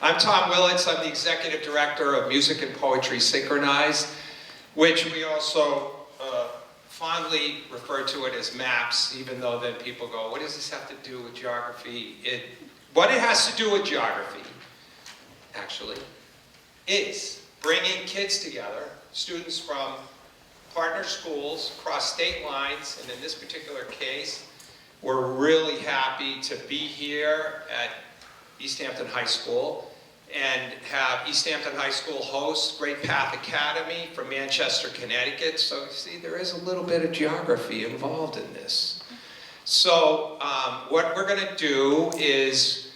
I'm Tom Willits. I'm the Executive Director of Music and Poetry Synchronized, which we also fondly refer to it as MAPS, even though then people go, what does this have to do with geography? What it has to do with geography, actually, is bringing kids together, students from partner schools across state lines, and in this particular case, we're really happy to be here at Easthampton High School and have Easthampton High School host Great Path Academy from Manchester, Connecticut. So you see, there is a little bit of geography involved in this. So what we're going to do is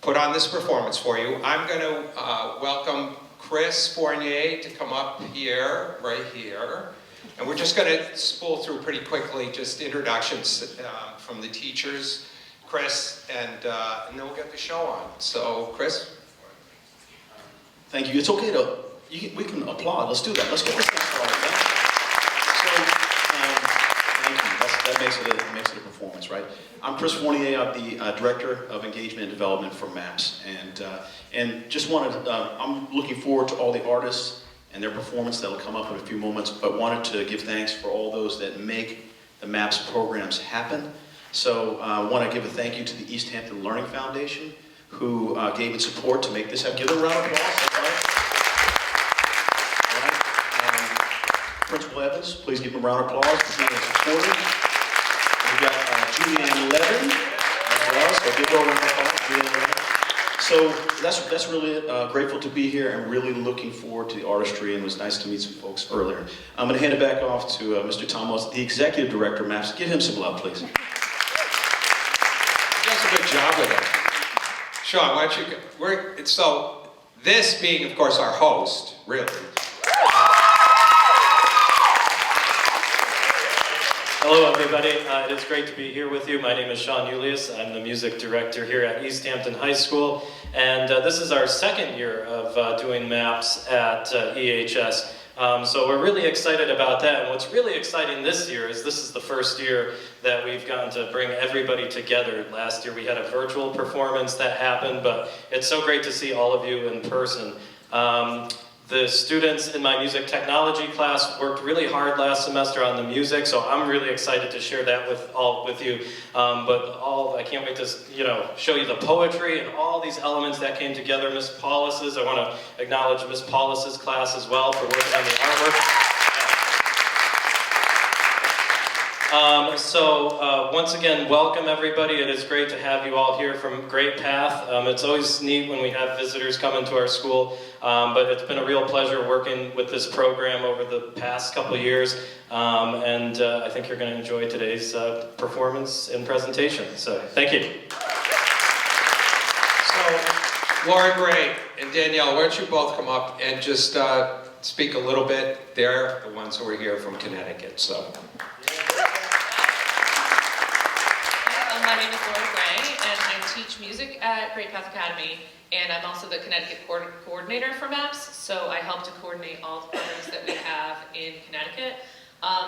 put on this performance for you. I'm going to welcome Chris Fournier to come up here, right here. And we're just going to spool through pretty quickly, just introductions from the teachers, Chris, and then we'll get the show on. So, Chris? Thank you. It's okay to, we can applaud. Let's do that. Let's get this thing started. Right? So, thank you. That makes it a performance, right? I'm Chris Fournier. I'm the Director of Engagement and Development for MAPS. And just wanted, I'm looking forward to all the artists and their performance that will come up in a few moments, but wanted to give thanks for all those that make the MAPS programs happen. So I want to give a thank you to the Easthampton Learning Foundation, who gave its support to make this happen. Give them a round of applause. That's right. Principal Evans, please give him a round of applause for being supportive. We've got Julianne Levin as well, so give her a round of applause. Julianne Levin. So that's really grateful to be here and really looking forward to the artistry, and it was nice to meet some folks earlier. I'm going to hand it back off to Mr. Tom Willis, the Executive Director of MAPS. Give him some love, please. He does a good job with it. Sean, why don't you, so this being, of course, our host, really. Hello, everybody. It is great to be here with you. My name is Sean Julius. I'm the music director here at Easthampton High School, and this is our second year of doing MAPS at EHS. So we're really excited about that, and what's really exciting this year is this is the first year that we've gotten to bring everybody together. Last year we had a virtual performance that happened, but it's so great to see all of you in person. The students in my music technology class worked really hard last semester on the music, so I'm really excited to share that with you. I can't wait to show you the poetry and all these elements that came together. Miss Paulus's, I want to acknowledge Miss Paulus's class as well for working on the artwork. Once again, welcome everybody. It is great to have you all here from Great Path. It's always neat when we have visitors come into our school, but it's been a real pleasure working with this program over the past couple of years, and I think you're going to enjoy today's performance and presentation. So, thank you. So, Laura Gray and Danielle, why don't you both come up and just speak a little bit? They're the ones who are here from Connecticut, so. My name is Laura Gray, and I teach music at Great Path Academy, and I'm also the Connecticut coordinator for MAPS, so I help to coordinate all the programs that we have in Connecticut.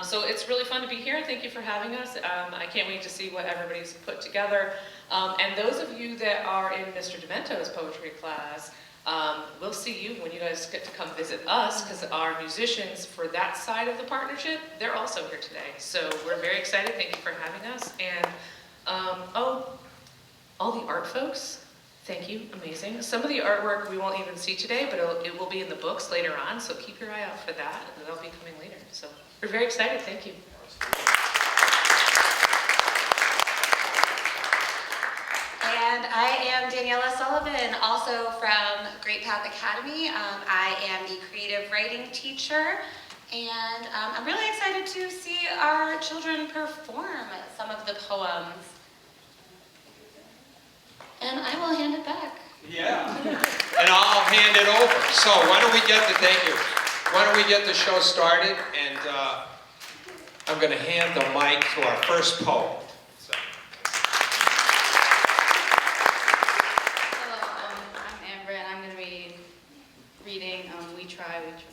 So it's really fun to be here. Thank you for having us. I can't wait to see what everybody's put together. And those of you that are in Mr. Demento's poetry class, we'll see you when you guys get to come visit us, because our musicians for that side of the partnership, they're also here today. So we're very excited. Thank you for having us. And all the art folks, thank you, amazing. Some of the artwork we won't even see today, but it will be in the books later on, so keep your eye out for that, and that'll be coming later. So we're very excited, thank you. And I am Daniela Sullivan, also from Great Path Academy. I am the creative writing teacher, and I'm really excited to see our children perform some of the poems. And I will hand it back. Yeah, and I'll hand it over. So why don't we get the show started, and I'm going to hand the mic to our first poet. Hello, I'm Amber, and I'm going to be reading We Try, We Try.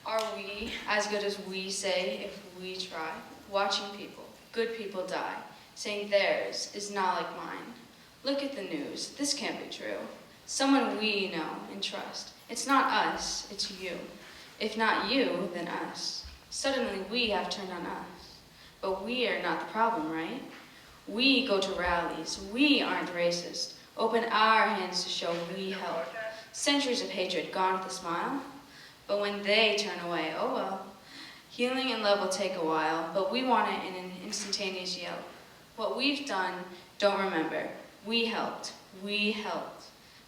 Are we as good as we say if we try? Watching people, good people die, saying theirs is not like mine. Look at the news, this can't be true. someone we know and trust. It's not us, it's you. If not you, then us. Suddenly we have turned on us. But we are not the problem, right? We go to rallies. We aren't racist. Open our hands to show we help. Centuries of hatred gone with a smile. But when they turn away, oh well. Healing and love will take a while, but we want it in an instantaneous yell. What we've done, don't remember. We helped. We helped.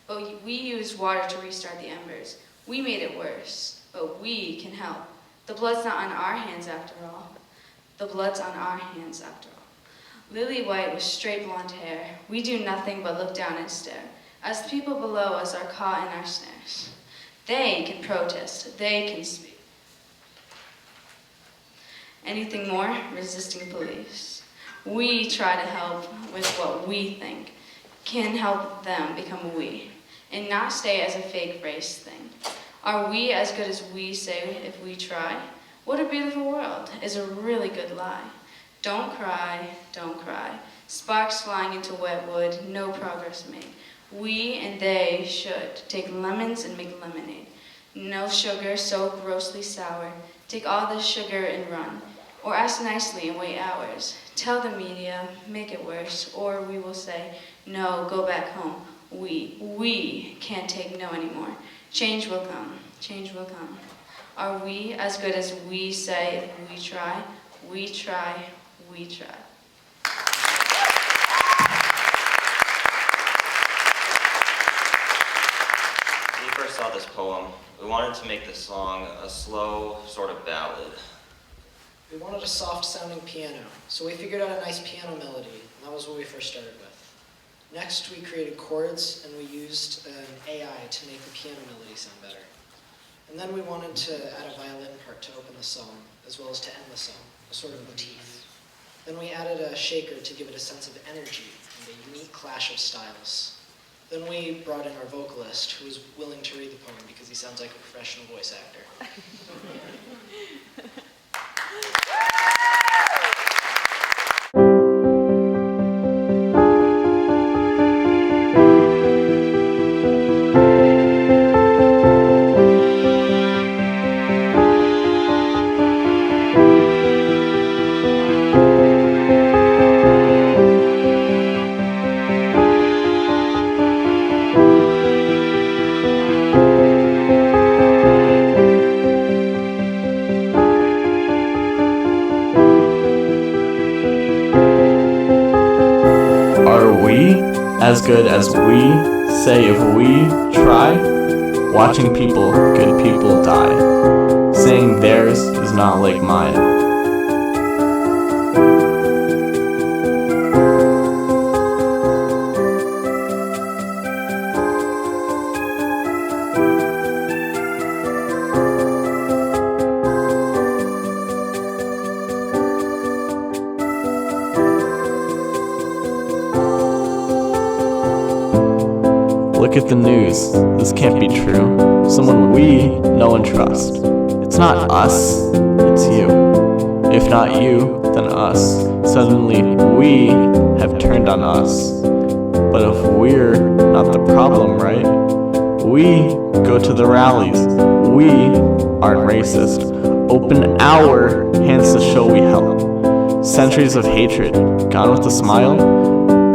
But we used water to restart the embers. We made it worse, but we can help. The blood's not on our hands after all. The blood's on our hands after all. Lily White with straight blonde hair. We do nothing but look down and stare, as the people below us are caught in our snares. They can protest. They can speak. Anything more? Resisting police. We try to help with what we think can help them become a we, and not stay as a fake race thing. Are we as good as we say if we try? What a beautiful world is a really good lie. Don't cry, don't cry. Sparks flying into wet wood, no progress made. We and they should take lemons and make lemonade. No sugar so grossly sour. Take all the sugar and run. Or ask nicely and wait hours. Tell the media, make it worse. Or we will say, no, go back home. We can't take no anymore. Change will come, change will come. Are we as good as we say if we try? We try, we try. When we first saw this poem, we wanted to make the song a slow sort of ballad. We wanted a soft-sounding piano, so we figured out a nice piano melody, and that was what we first started with. Next, we created chords, and we used an AI to make the piano melody sound better. And then we wanted to add a violin part to open the song, as well as to end the song, a sort of motif. Then we added a shaker to give it a sense of energy and a unique clash of styles. Then we brought in our vocalist, who was willing to read the poem because he sounds like a professional voice actor. Are we as good as we say if we try? Watching people, good people die. Saying theirs is not like mine. Look at the news. This can't be true. Someone we know and trust. It's not us, it's you. If not you, then us. Suddenly we have turned on us. But if we're not the problem, right? We go to the rallies. We aren't racist. Open our hands to show we help. Centuries of hatred, gone with a smile,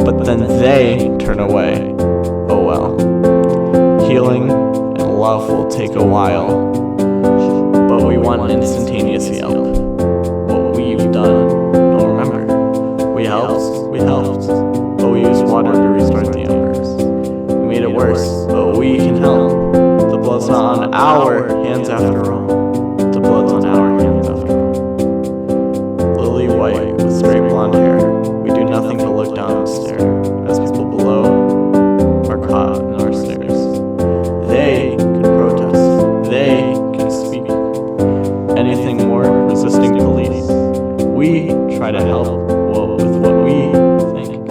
but then they turn away. Oh well. Healing and love will take a while, but we want instantaneous help. What we've done, don't remember. We helped, but we used water to restart the embers. We made it worse, but we can help. The blood's not on our hands after all. The blood's on our hands after all. Lily White with straight blonde hair. We do nothing but look down and stare, as people below are caught in our snares. They can protest. They can speak. Anything more, resisting police. We try to help with what we think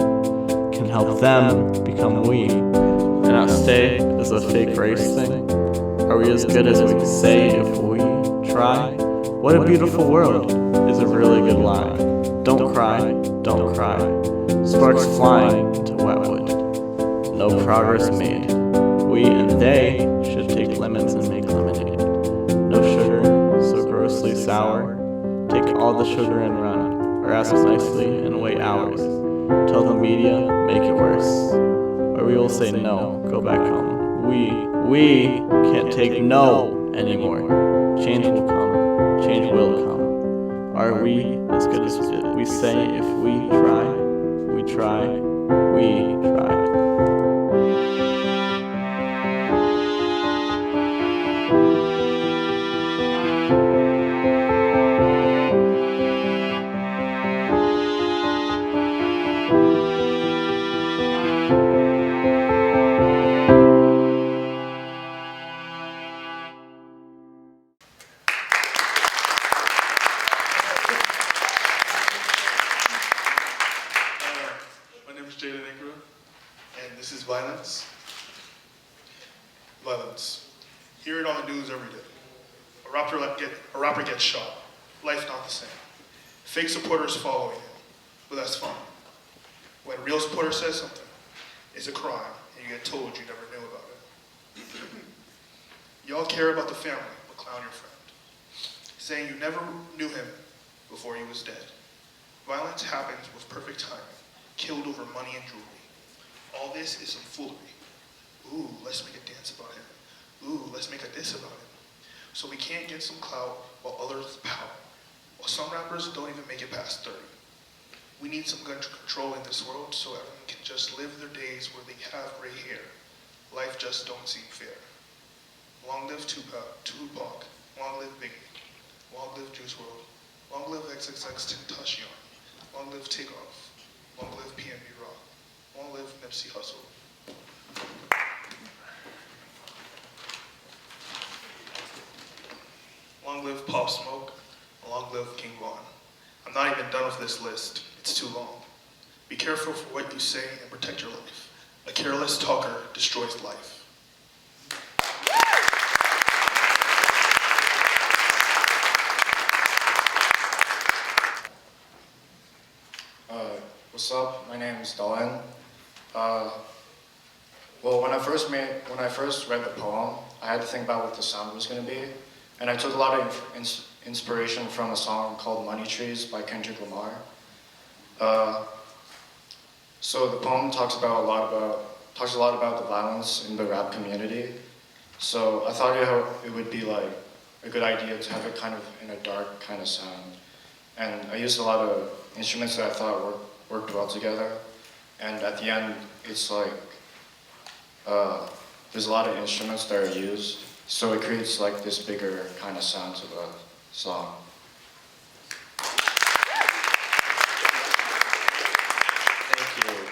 can help them become we. And not stay as a fake race thing. Are we as good as we say if we try? What a beautiful world is a really good lie. Don't cry, don't cry. Sparks flying into wet wood. No progress made. sour. Take all the sugar and run, or ask nicely and wait hours. Tell the media, make it worse. Or we will say no, go back home. We can't take no anymore. Change will come, change will come. Are we as good as we say if we try? We try, we try. And this is violence. Violence. Hear it on the news every day. A rapper gets shot. Life not the same. Fake supporters following him, but that's fine. When a real supporter says something, it's a crime, and you get told you never knew about it. Y'all care about the family, but clown your friend, saying you never knew him before he was dead. Violence happens with perfect timing, killed over money and jewelry. All this is some foolery. Ooh, let's make a dance about him. Ooh, let's make a diss about him. So we can't get some clout while others power. While some rappers don't even make it past 30. We need some gun control in this world so everyone can just live their days where they have gray hair. Life just don't seem fair. Long live Tupac. Long live Biggie. Long live Juice WRLD. Long live XXXTentacion. Long live Takeoff. Long live PNB Rock. Long live Nipsey Hussle. Long live Pop Smoke. Long live King Von. I'm not even done with this list. It's too long. Be careful for what you say and protect your life. A careless talker destroys life. What's up? My name is Dolan. Well, when I first read the poem, I had to think about what the sound was going to be, and I took a lot of inspiration from a song called "Money Trees" by Kendrick Lamar. So the poem talks a lot about the violence in the rap community. So I thought it would be like a good idea to have it kind of in a dark kind of sound, and I used a lot of instruments that I thought worked well together. And at the end, it's like there's a lot of instruments that are used, so it creates like this bigger kind of sound to the song. Thank you.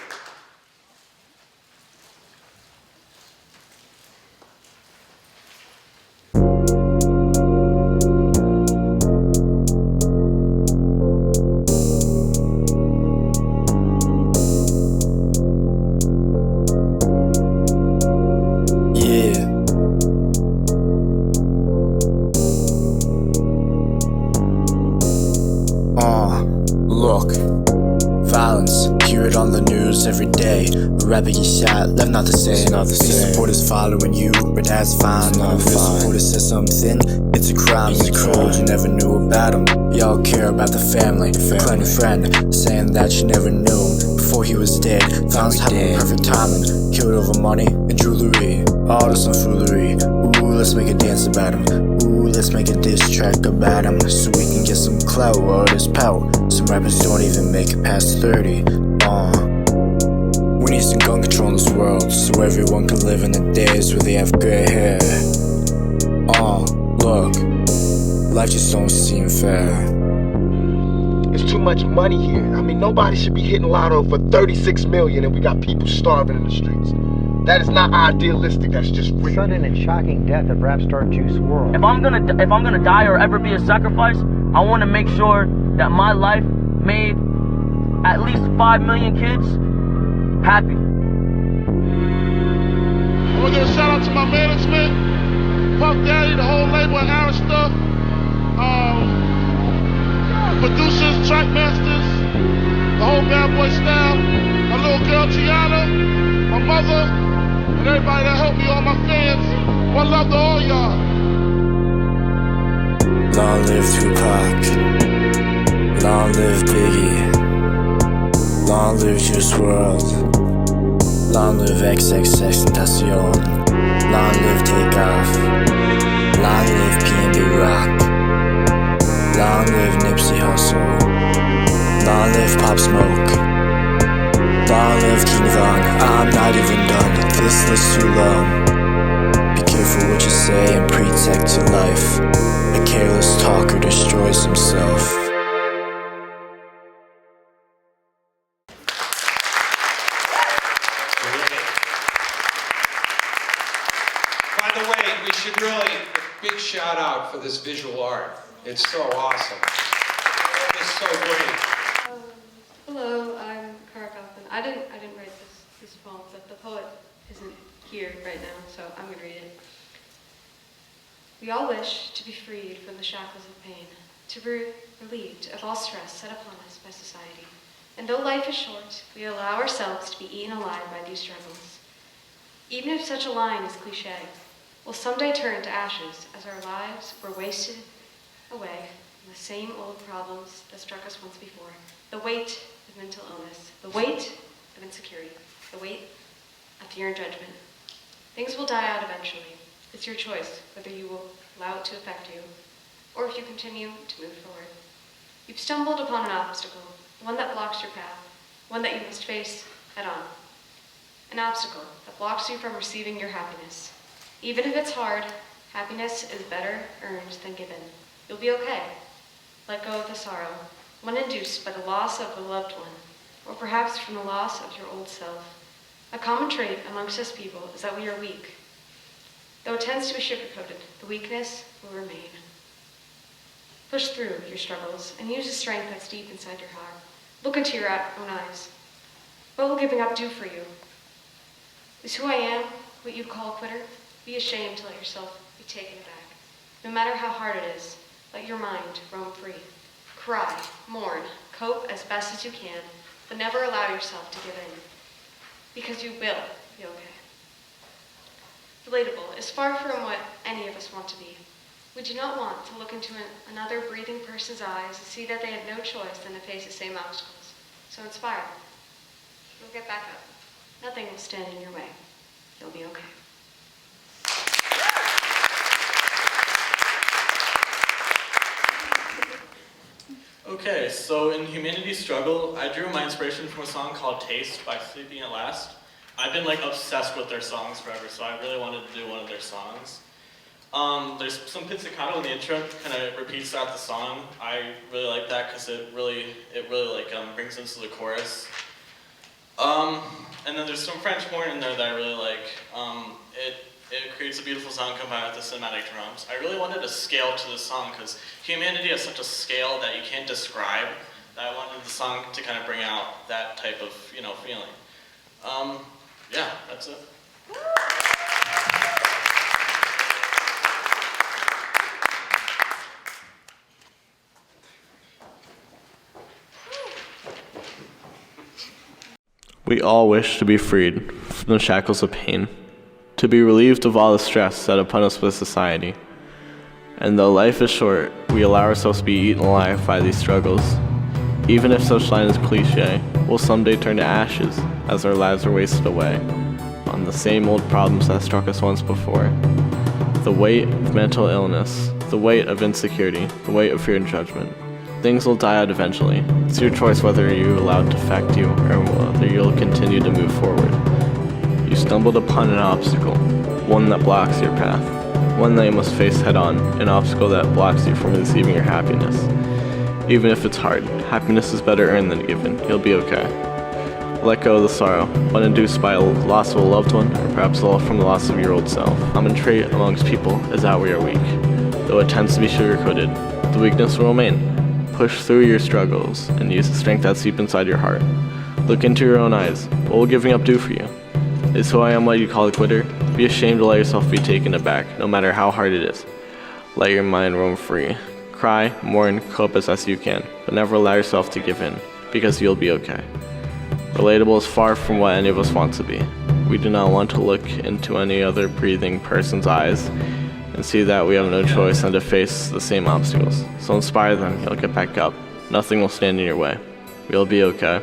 Look, violence, hear it on the news every day. A rapper gets shot, left not the same. These supporters following you, but that's fine. If your supporter says something, it's a crime. You're cold, you never knew about them. Y'all care about the family, clan your friend, saying that you never knew him before he was dead. Violence happened perfect timing, killed over money and jewelry. All this some foolery. Ooh, let's make a dance about him. Ooh, let's make a diss track about him, so we can get some clout or this power. Some rappers don't even make it past 30. We need some gun control in this world, so everyone can live in the days where they have gray hair. Look, life just don't seem fair. It's too much money here. I mean, nobody should be hitting lotto for 36 million and we got people starving in the streets. That is not idealistic, that's just real. Sudden and shocking death of rap star Juice WRLD. If I'm gonna die or ever be a sacrifice, I want to make sure that my life made at least 5 million kids happy. I want to give a shout out to my management, Puff Daddy, the whole label and Aaron stuff, producers, track masters, the whole Bad Boy style, my little girl Tiana, my mother, and everybody that helped me, all my fans. One love to all y'all. Long Long live Tupac. Long live Biggie. Long live Juice WRLD. Long live XXXTentacion. Long live Takeoff. Long live PNB Rock. Long live Nipsey Hussle. Long live Pop Smoke. Long live King Von. I'm not even done. This list's too long. Be careful what you say and protect your life. A careless talker destroys himself. By the way, we should really, big shout out for this visual art. It's so awesome. It's so great. Hello, I'm Kara Kaufman. I didn't write this poem, but the poet isn't here right now, so I'm going to read it. We all wish to be freed from the shackles of pain, to be relieved of all stress set upon us by society. And though life is short, we allow ourselves to be eaten alive by these struggles. Even if such a line is cliche, will someday turn to ashes as our lives were wasted away on the same old problems that struck us once before. The weight of mental illness, the weight of insecurity, the weight of fear and judgment. Things will die out eventually. It's your choice whether you will allow it to affect you or if you continue to move forward. You've stumbled upon an obstacle, one that blocks your path, one that you must face head on. An obstacle that blocks you from receiving your happiness. Even if it's hard, happiness is better earned than given. You'll be okay. Let go of the sorrow, one induced by the loss of a loved one, or perhaps from the loss of your old self. A common trait amongst us people is that we are weak. Though it tends to be sugar-coated, the weakness will remain. Push through your struggles and use the strength that's deep inside your heart. Look into your own eyes. What will giving up do for you? Is who I am what you call a quitter? Be ashamed to let yourself be taken aback. No matter how hard it is, let your mind roam free. Cry, mourn, cope as best as you can, but never allow yourself to give in. Because you will be okay. Relatable is far from what any of us want to be. We do not want to look into another breathing person's eyes and see that they have no choice than to face the same obstacles. So inspire. You'll get back up. Nothing will stand in your way. You'll be okay. Okay, so in Humanity Struggle, I drew my inspiration from a song called Taste by Sleeping at Last. I've been like obsessed with their songs forever, so I really wanted to do one of their songs. There's some pizzicato in the intro, kind of repeats throughout the song. I really like that because it really brings into the chorus. And then there's some French horn in there that I really like. It creates a beautiful sound combined with the cinematic drums. I really wanted a scale to the song because humanity has such a scale that you can't describe. That I wanted the song to kind of bring out that type of feeling. Yeah, that's it. We all wish to be freed from the shackles of pain, to be relieved of all the stress set upon us by society. And though life is short, we allow ourselves to be eaten alive by these struggles. Even if such line is cliche, we'll someday turn to ashes as our lives are wasted away on the same old problems that struck us once before. The weight of mental illness, the weight of insecurity, the weight of fear and judgment. Things will die out eventually. It's your choice whether you allow it to affect you or whether you'll continue to move forward. You stumbled upon an obstacle, one that blocks your path, one that you must face head on, an obstacle that blocks you from receiving your happiness. Even if it's hard, happiness is better earned than given. You'll be okay. Let go of the sorrow, one induced by a loss of a loved one, or perhaps from the loss of your old self. A common trait amongst people is that we are weak. Though it tends to be sugar-coated, the weakness will remain. Push through your struggles and use the strength that's deep inside your heart. Look into your own eyes. What will giving up do for you? Is who I am what you call a quitter? Be ashamed to let yourself be taken aback, no matter how hard it is. Let your mind roam free. Cry, mourn, cope as best you can, but never allow yourself to give in, because you'll be okay. Relatable is far from what any of us want to be. We do not want to look into any other breathing person's eyes and see that we have no choice than to face the same obstacles. So inspire them, you'll get back up. Nothing will stand in your way. We'll be okay.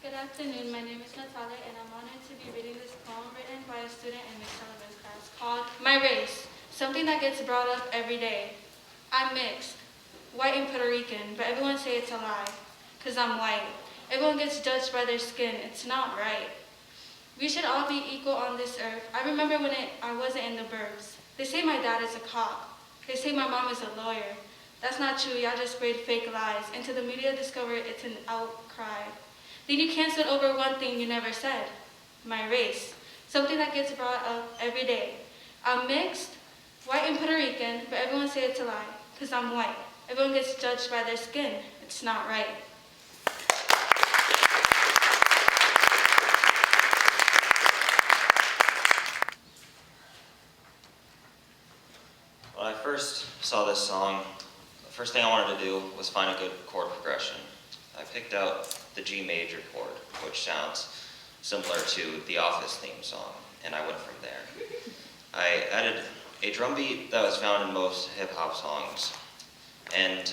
Good afternoon, my name is Natalia and I'm honored to be reading this poem written by a student in Miss Sullivan's class called My Race, something that gets brought up every day. I'm mixed, white and Puerto Rican, but everyone say it's a lie, cause I'm white. Everyone gets judged by their skin, it's not right. We should all be equal on this earth. I remember when I wasn't in the burbs. They say my dad is a cop. They say my mom is a lawyer. That's not true, y'all just spread fake lies. Until the media discover it's an outcry. Then you canceled over one thing you never said. My race, something that gets brought up every day. I'm mixed, white and Puerto Rican, but everyone say it's a lie, cause I'm white. Everyone gets judged by their skin, it's not right. When I first saw this song, the first thing I wanted to do was find a good chord progression. I picked out the G major chord, which sounds similar to the Office theme song, and I went from there. I added a drum beat that was found in most hip-hop songs, and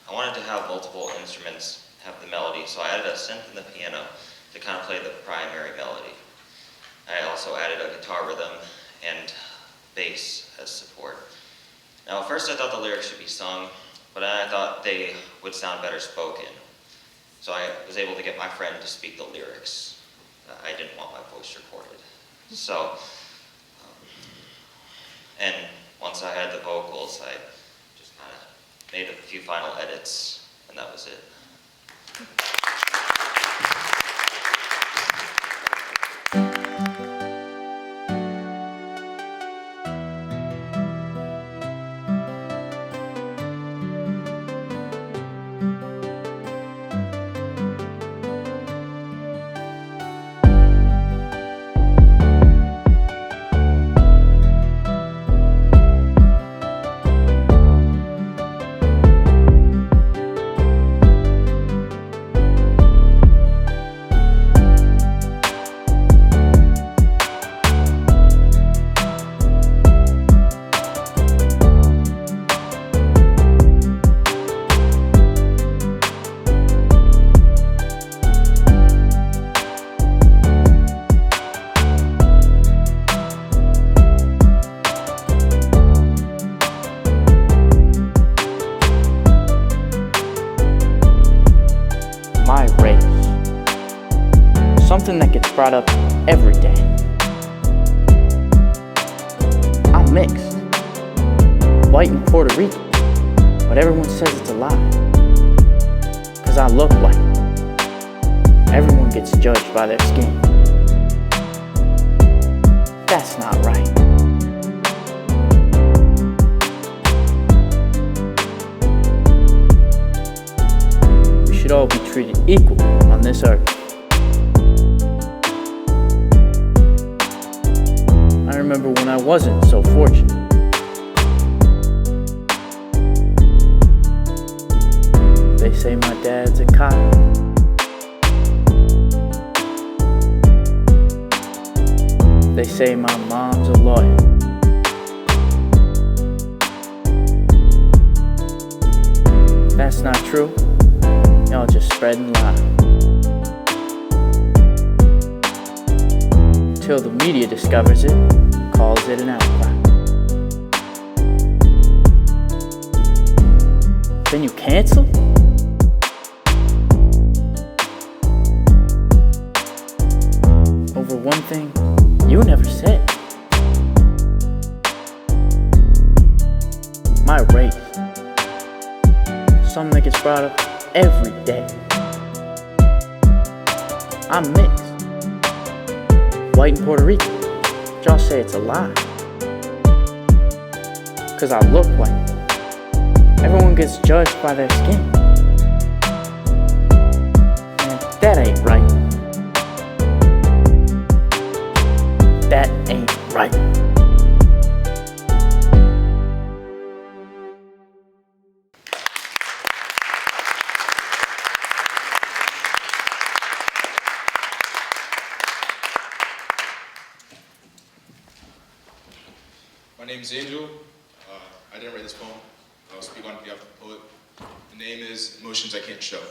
I wanted to have multiple instruments have the melody, so I added a synth and the piano to kind of play the primary melody. I also added a guitar rhythm and bass as support. Now, at first I thought the lyrics should be sung, but then I thought they would sound better spoken. So I was able to get my friend to speak the lyrics. I didn't want my voice recorded. So, and once I had the vocals, I just kind of made a few final edits, and that was it. Something that gets brought up every day. I'm mixed, white and Puerto Rican, but everyone says it's a lie, cause I look white. Everyone gets judged by their skin. That's not right. We should all be treated equal on this earth. I remember when I wasn't so fortunate. They say my dad's a cop. They say my mom's a lawyer. That's not true. Y'all just spreading lies. Until the media discovers it, calls it an outcry. cancel? Over one thing you never said. My race. Something that gets brought up every day. I'm mixed. White and Puerto Rican. But y'all say it's a lie. 'Cause I look white. Everyone gets judged by their skin. And that ain't right. That ain't right. My name is Angel. I didn't write this poem. I'll speak on behalf of the poet. The name is Emotions I Can't Show.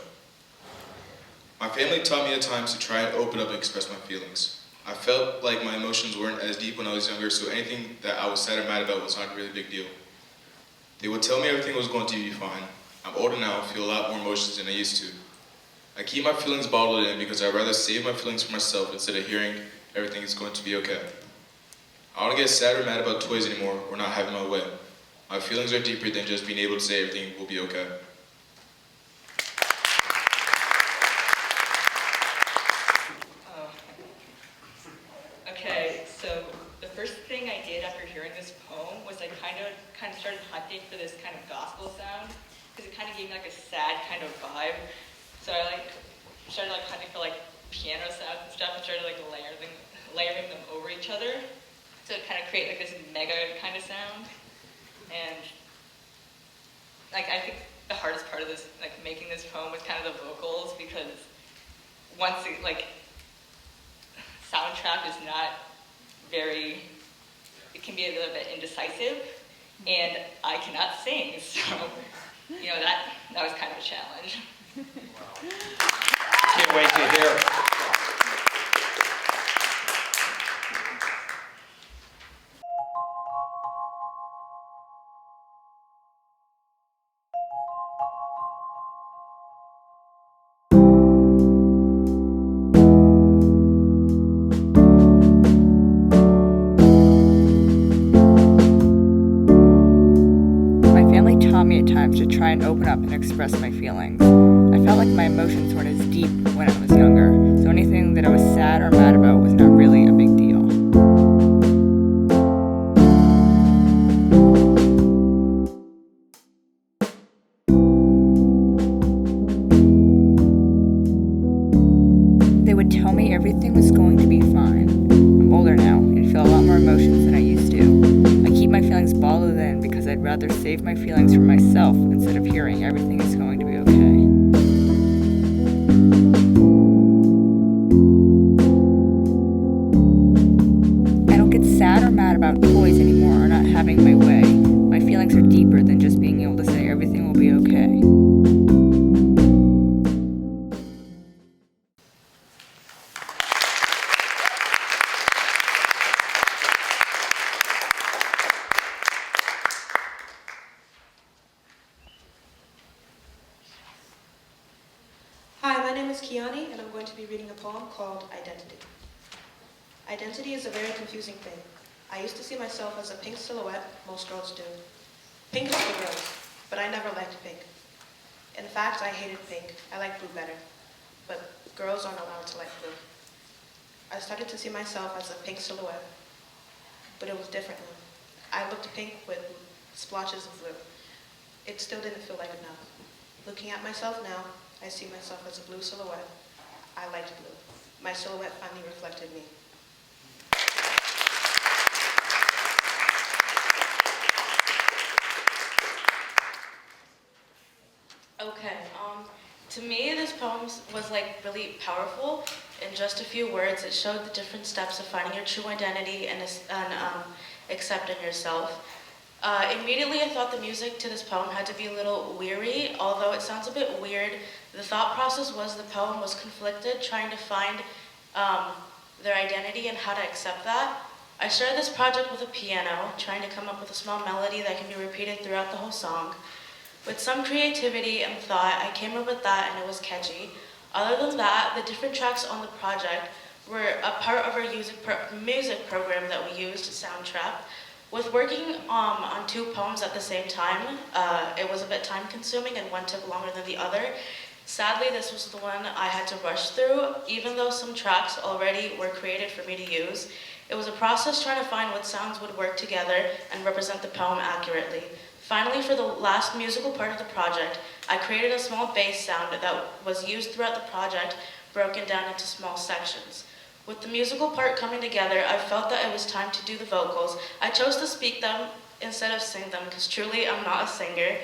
My family taught me at times to try and open up and express my feelings. I felt like my emotions weren't as deep when I was younger, so anything that I was sad or mad about was not a really big deal. They would tell me everything was going to be fine. I'm older now, feel a lot more emotions than I used to. I keep my feelings bottled in because I'd rather save my feelings for myself instead of hearing everything is going to be okay. I don't get sad or mad about toys anymore or not having my way. My feelings are deeper than just being able to say everything will be okay. Okay, so the first thing I did after hearing this poem was I kind of started hunting for this kind of gospel sound because it kind of gave me like a sad kind of vibe. So I started hunting for piano sounds and stuff and started layering them over each other. So it kind of create this mega kind of sound. And I think the hardest part of this, making this poem was kind of the vocals because once soundtrack is not very, it can be a little bit indecisive and I cannot sing, so that was kind of a challenge. Can't wait to hear it. To try and open up and express my feelings. I felt like my emotions weren't as deep when I was younger, so anything that I was sad or mad about was not really a big deal. They would tell me everything was going to be fine. I'm older now and feel a lot more emotions than I used to. I keep my feelings bottled in because I'd rather save my feelings for myself instead of hearing everything is going to be okay. I don't get sad or mad about toys anymore or not having my way. My feelings are deeper than just being able to say everything will be okay. Hi, my name is Kiani, and I'm going to be reading a poem called Identity. Identity is a very confusing thing. I used to see myself as a pink silhouette, most girls do. Pink is for girls, but I never liked pink. In fact, I hated pink. I liked blue better, but girls aren't allowed to like blue. I started to see myself as a pink silhouette, but it was different now. I looked pink with splotches of blue. It still didn't feel like enough. Looking at myself now, I see myself as a blue silhouette. I liked blue. My silhouette finally reflected me. Okay, to me this poem was really powerful. In just a few words, it showed the different steps of finding your true identity and accepting yourself. Immediately I thought the music to this poem had to be a little weary, although it sounds a bit weird. The thought process was the poem was conflicted, trying to find their identity and how to accept that. I started this project with a piano, trying to come up with a small melody that can be repeated throughout the whole song. With some creativity and thought, I came up with that and it was catchy. Other than that, the different tracks on the project were a part of our music program that we used, Soundtrap. With working on 2 poems at the same time, it was a bit time consuming and one took longer than the other. Sadly, this was the one I had to rush through. Even though some tracks already were created for me to use, it was a process trying to find what sounds would work together and represent the poem accurately. Finally, for the last musical part of the project, I created a small bass sound that was used throughout the project, broken down into small sections. With the musical part coming together, I felt that it was time to do the vocals. I chose to speak them instead of sing them, because truly I'm not a singer.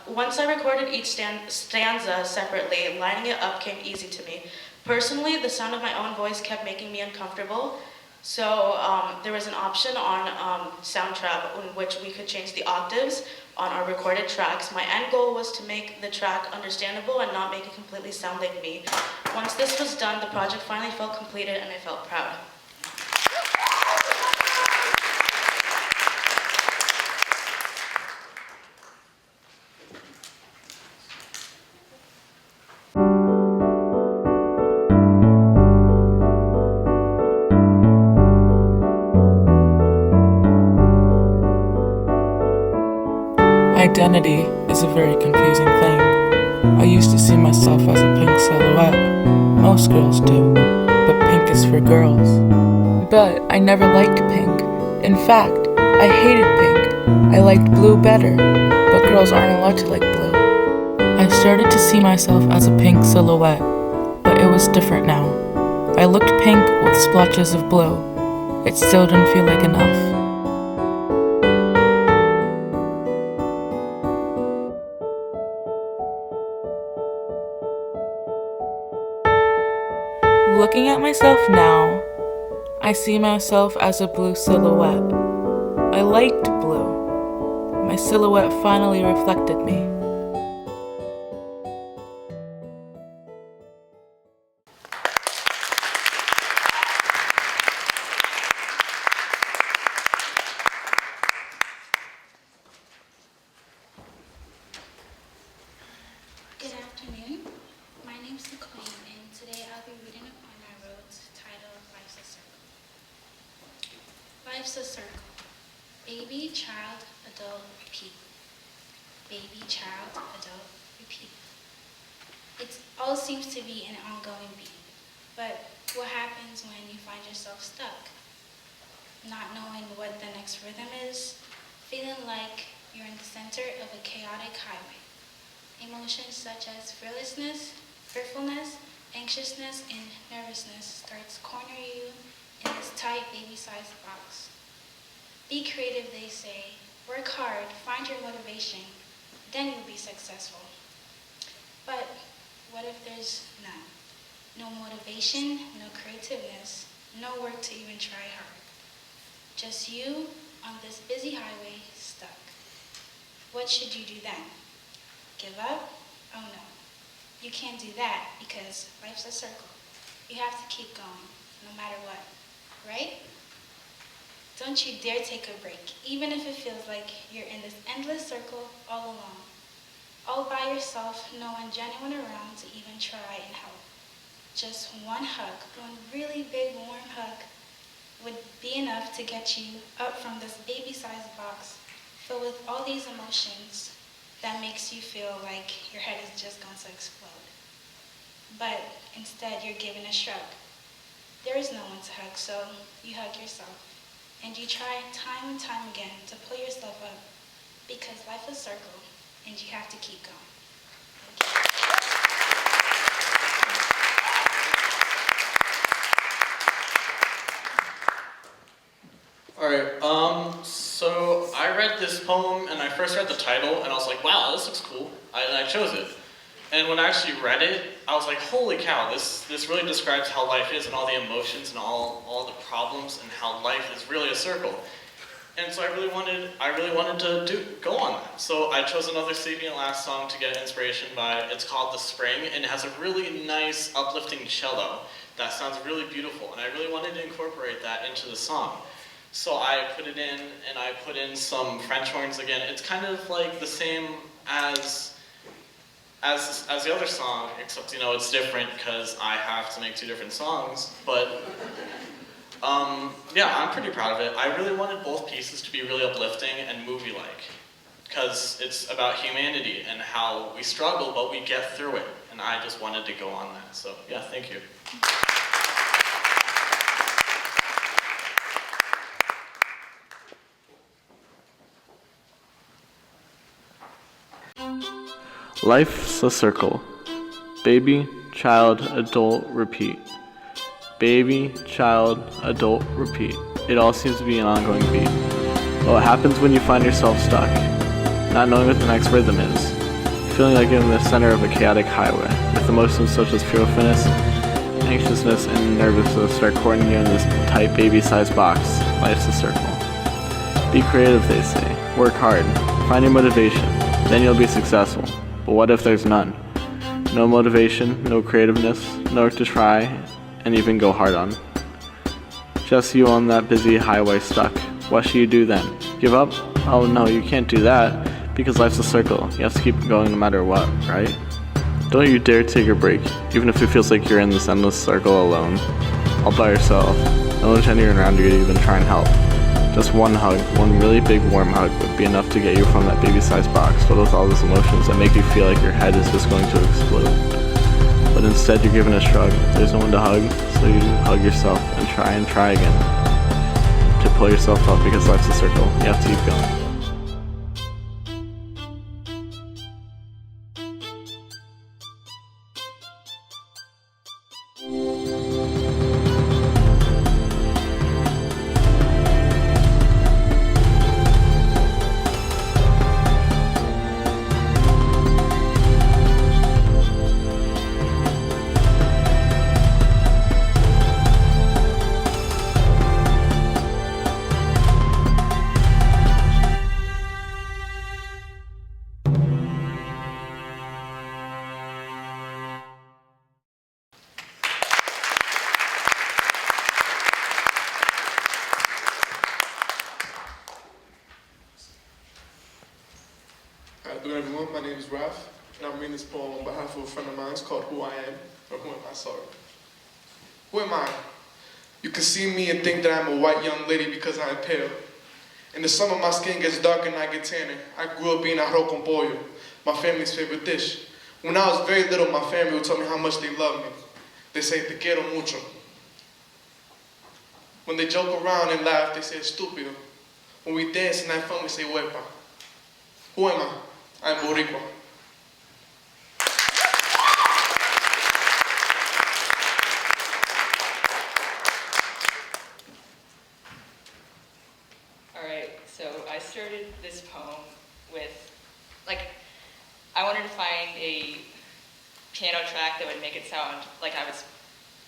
Once I recorded each stanza separately, lining it up came easy to me. Personally, the sound of my own voice kept making me uncomfortable, so there was an option on Soundtrap in which we could change the octaves on our recorded tracks. My end goal was to make the track understandable and not make it completely sound like me. Once this was done, the project finally felt completed and I felt proud. Identity is a very confusing thing. I used to see myself as a pink silhouette. Most girls do, but pink is for girls. But I never liked pink. In fact, I hated pink. I liked blue better, but girls aren't allowed to like blue. I started to see myself as a pink silhouette, but it was different now. I looked pink with splotches of blue. It still didn't feel like enough. Looking at myself now, I see myself as a blue silhouette. I liked blue. My silhouette finally reflected me. Good afternoon. My name's Nicole, and today I'll be reading a poem I wrote titled Life's a Circle. Life's a circle. Baby, child, adult, repeat. Baby, child, adult, repeat. It all seems to be an ongoing beat. But what happens when you find yourself stuck? Not knowing what the next rhythm is, feeling like you're in the center of a chaotic highway. Emotions such as fearlessness, fearfulness, anxiousness, and nervousness starts cornering you in this tight baby-sized box. Be creative, they say. Work hard, find your motivation, then you'll be successful. But what if there's none? No motivation, no creativeness, no work to even try hard. Just you on this busy highway, stuck. What should you do then? Give up? Oh no. You can't do that because life's a circle. You have to keep going, no matter what, right? Don't you dare take a break, even if it feels like you're in this endless circle all alone. All by yourself, no one genuine around to even try and help. Just one hug, one really big warm hug would be enough to get you up from this baby-sized box filled with all these emotions that makes you feel like your head is just going to explode. But instead, you're given a shrug. There is no one to hug, so you hug yourself. And you try time and time again to pull yourself up because life is a circle and you have to keep going. Alright, so I read this poem and I first read the title and I was like, wow, this looks cool. And I chose it. And when I actually read it, I was like, holy cow, this really describes how life is and all the emotions and all the problems and how life is really a circle. And so I really wanted to go on that. So I chose another Sleeping at Last song to get inspiration by. It's called The Spring, and it has a really nice, uplifting cello that sounds really beautiful, and I really wanted to incorporate that into the song. So I put it in, and I put in some French horns again. It's kind of like the same as the other song, except, you know, it's different because I have to make 2 different songs. But yeah, I'm pretty proud of it. I really wanted both pieces to be really uplifting and movie-like, because it's about humanity and how we struggle, but we get through it. And I just wanted to go on that. So yeah, thank you. Life's a circle. Baby, child, adult, repeat. Baby, child, adult, repeat. It all seems to be an ongoing beat. But what happens when you find yourself stuck, not knowing what the next rhythm is, feeling like you're in the center of a chaotic highway, with emotions such as fearfulness, anxiousness, and nervousness start courting you in this tight baby-sized box? Life's a circle. Be creative, they say. Work hard. Find your motivation. Then you'll be successful. But what if there's none? No motivation, no creativeness, nowhere to try, and even go hard on. Just you on that busy highway stuck. What should you do then? Give up? Oh no, you can't do that, because life's a circle. You have to keep going no matter what, right? Don't you dare take a break, even if it feels like you're in this endless circle alone, all by yourself. No one's anyone around you to even try and help. Just one hug, one really big warm hug would be enough to get you from that baby-sized box filled with all those emotions that make you feel like your head is just going to explode. But instead you're given a shrug. There's no one to hug, so you hug yourself and try again. To pull yourself up, because life's a circle. You have to keep going. Hello everyone, my name is Ralph, and I'm reading this poem on behalf of a friend of mine. It's called Who I Am, or Who Am I, sorry. Who am I? You can see me and think that I'm a white young lady because I am pale. In the summer my skin gets darker and I get tanner. I grew up eating arroz con pollo, my family's favorite dish. When I was very little, my family would tell me how much they love me. They say, te quiero mucho. When they joke around and laugh, they say, estúpido. When we dance and have fun, we say, huepa. Who am I? I'm Boricua. Alright, so I started this poem with, I wanted to find a piano track that would make it sound like I was,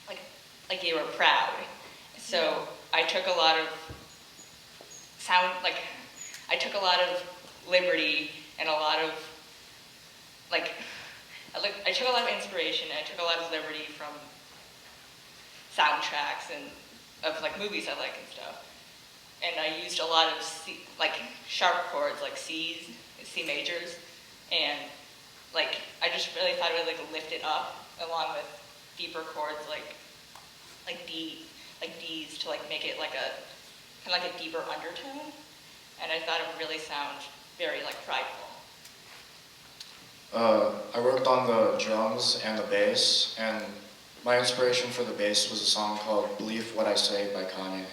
like they were proud. So I took a lot of liberty and a lot of, I took a lot of inspiration and I took a lot of liberty from soundtracks and of movies I like and stuff. And I used a lot of sharp chords like C's, C majors, and I just really thought it would lift it up along with deeper chords like D's to make it kind of a deeper undertone. And I thought it would really sound very prideful. I worked on the drums and the bass, and my inspiration for the bass was a song called Believe What I Say by Kanye.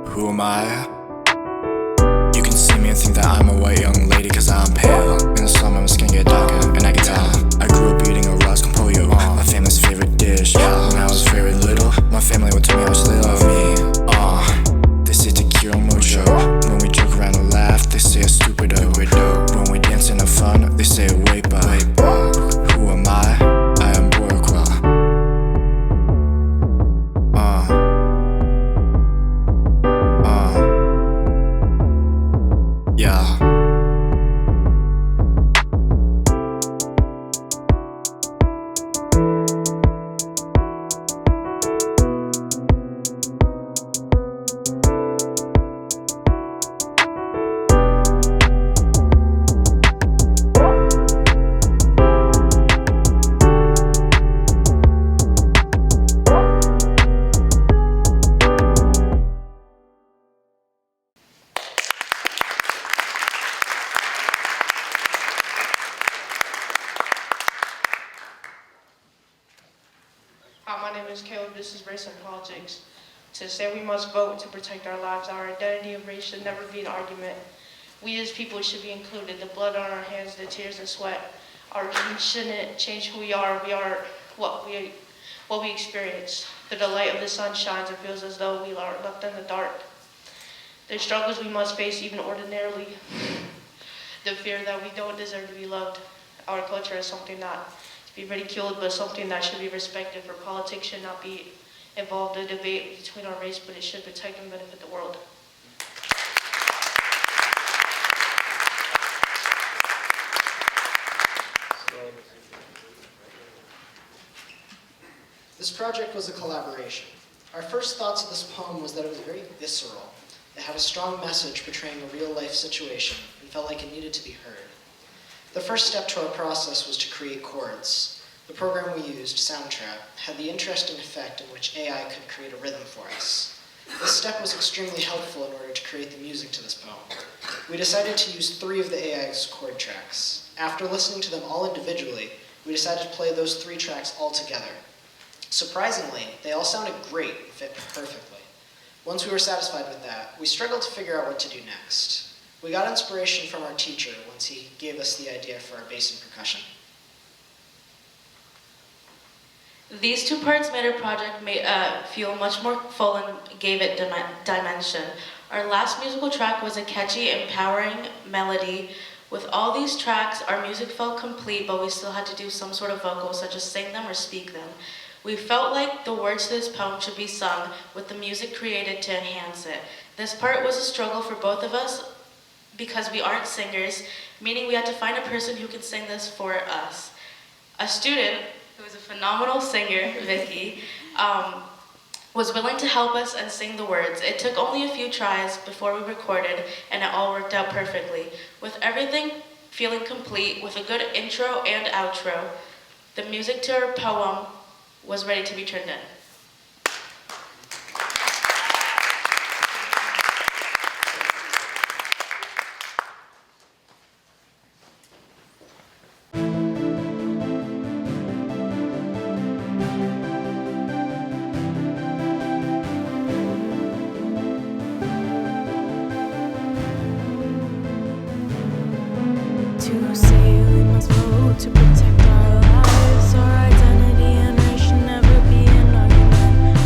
Who am I? You can see me and think that I'm a white young lady cause I'm pale. In the summer my skin get darker and I get tell. I grew up eating arroz con pollo, my family's favorite dish. When I was very little, my family would tell me how much they love me. They say te quiero mucho. When we joke around and laugh, they say estúpido. When we dance and have fun, they say huepa. Who am I? I am Boricua. is Caleb. This is Race and Politics. To say we must vote to protect our lives. Our identity of race should never be an argument. We as people should be included. The blood on our hands, the tears and sweat. Our genes shouldn't change who we are. We are what we experience. The delight of the sun shines. It feels as though we are left in the dark. The struggles we must face even ordinarily. The fear that we don't deserve to be loved. Our culture is something not to be ridiculed, but something that should be respected. For politics should not be involved in a debate between our race, but it should protect and benefit the world. This project was a collaboration. Our first thoughts of this poem was that it was very visceral. It had a strong message portraying a real-life situation and felt like it needed to be heard. The first step to our process was to create chords. The program we used, Soundtrap, had the interesting effect in which AI could create a rhythm for us. This step was extremely helpful in order to create the music to this poem. We decided to use 3 of the AI's chord tracks. After listening to them all individually, we decided to play those 3 tracks all together. Surprisingly, they all sounded great and fit perfectly. Once we were satisfied with that, we struggled to figure out what to do next. We got inspiration from our teacher once he gave us the idea for our bass and percussion. These 2 parts made our project feel much more full and gave it dimension. Our last musical track was a catchy, empowering melody. With all these tracks, our music felt complete, but we still had to do some sort of vocals, such as sing them or speak them. We felt like the words to this poem should be sung with the music created to enhance it. This part was a struggle for both of us because we aren't singers, meaning we had to find a person who can sing this for us. A student, who is a phenomenal singer, Vicky, was willing to help us and sing the words. It took only a few tries before we recorded, and it all worked out perfectly. With everything feeling complete, with a good intro and outro, the music to our poem was ready to be turned in. To say we must vote to protect our lives, our identity and race should never be an argument.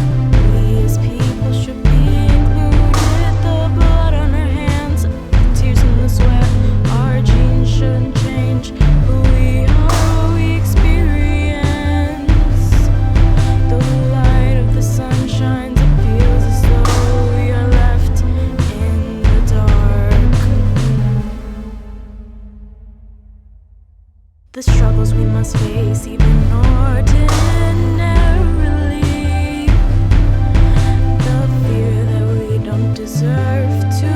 We as people should be included. The blood on our hands, the tears and the sweat. Our genes shouldn't change who we are, what we experience. The light of the sun shines, it feels as though we are left in the dark. The struggles we must face, even ordinarily. The fear that we don't deserve to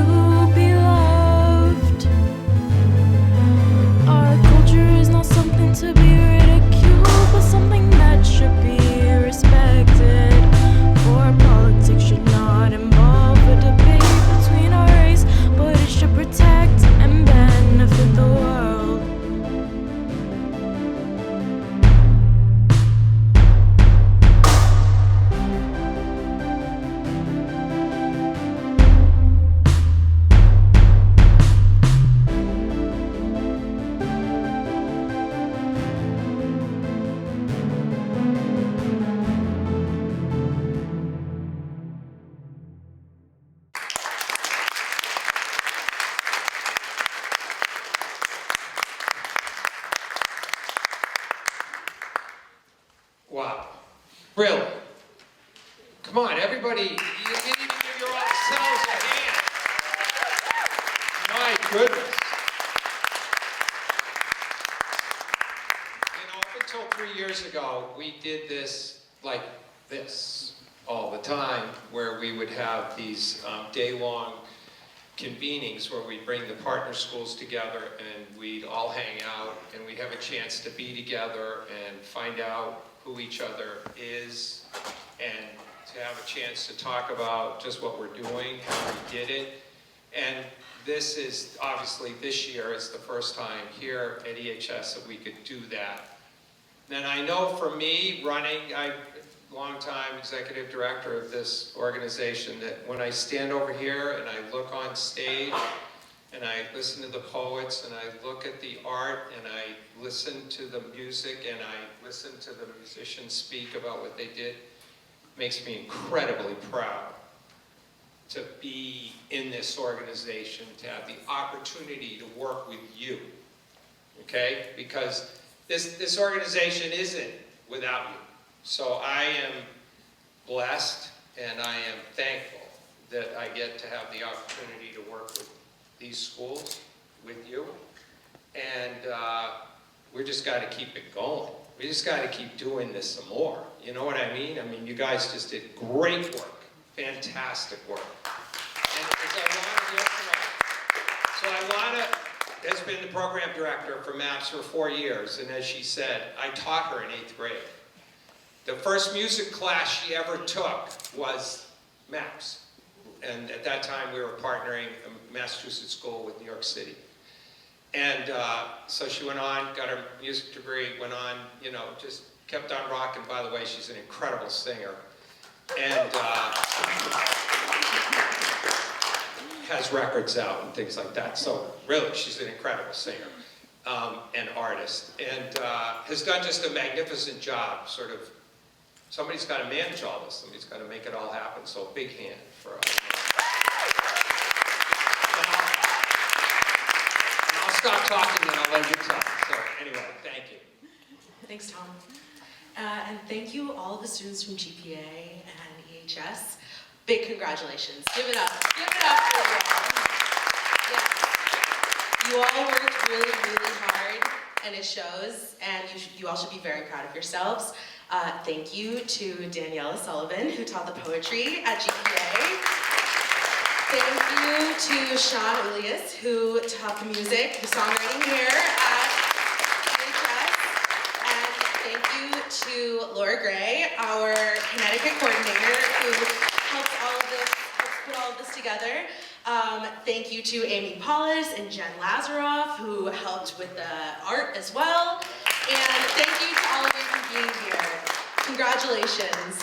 be loved. Our culture is not something to be ridiculed, but something that should be respected. For politics should not involve a debate between our race, but it should protect and benefit the world. Wow. Really? Come on, everybody, you didn't even give yourselves a hand. My goodness. You know, up until 3 years ago, we did this like this all the time, where we would have these day-long convenings where we'd bring the partner schools together and we'd all hang out and we'd have a chance to be together and find out who each other is and to have a chance to talk about just what we're doing, how we did it. And this is, obviously, this year is the first time here at EHS that we could do that. And I know for me, running, longtime executive director of this organization, that when I stand over here and I look on stage and I listen to the poets and I look at the art and I listen to the music and I listen to the musicians speak about what they did, makes me incredibly proud to be in this organization, to have the opportunity to work with you, okay? Because this organization isn't without you. So I am blessed and I am thankful that I get to have the opportunity to work with these schools, with you. And we just got to keep it going. We just got to keep doing this some more. You know what I mean? I mean, you guys just did great work, fantastic work. And Ilana has been the program director for MAPS for 4 years, and as she said, I taught her in 8th grade. The first music class she ever took was MAPS. And at that time, we were partnering a Massachusetts school with New York City. And so she went on, got her music degree, went on, you know, just kept on rocking. By the way, she's an incredible singer. And has records out and things like that. So really, she's an incredible singer and artist. And has done just a magnificent job, sort of. Somebody's got to manage all this. Somebody's got to make it all happen. So big hand for us. And I'll stop talking and I'll let you talk. So anyway, thank you. Thanks, Tom. And thank you all the students from GPA and EHS. Big congratulations. Give it up. Give it up for you all. Yeah. You all worked really, really hard, and it shows, and you all should be very proud of yourselves. Thank you to Danielle Sullivan, who taught the poetry at GPA. Thank you to Sean Ulias, who taught the music, the songwriting here at EHS. And thank you to Laura Gray, our Connecticut coordinator, who helped put all of this together. Thank you to Amy Paulus and Jen Lazaroff, who helped with the art as well. And thank you to all of you for being here. Congratulations.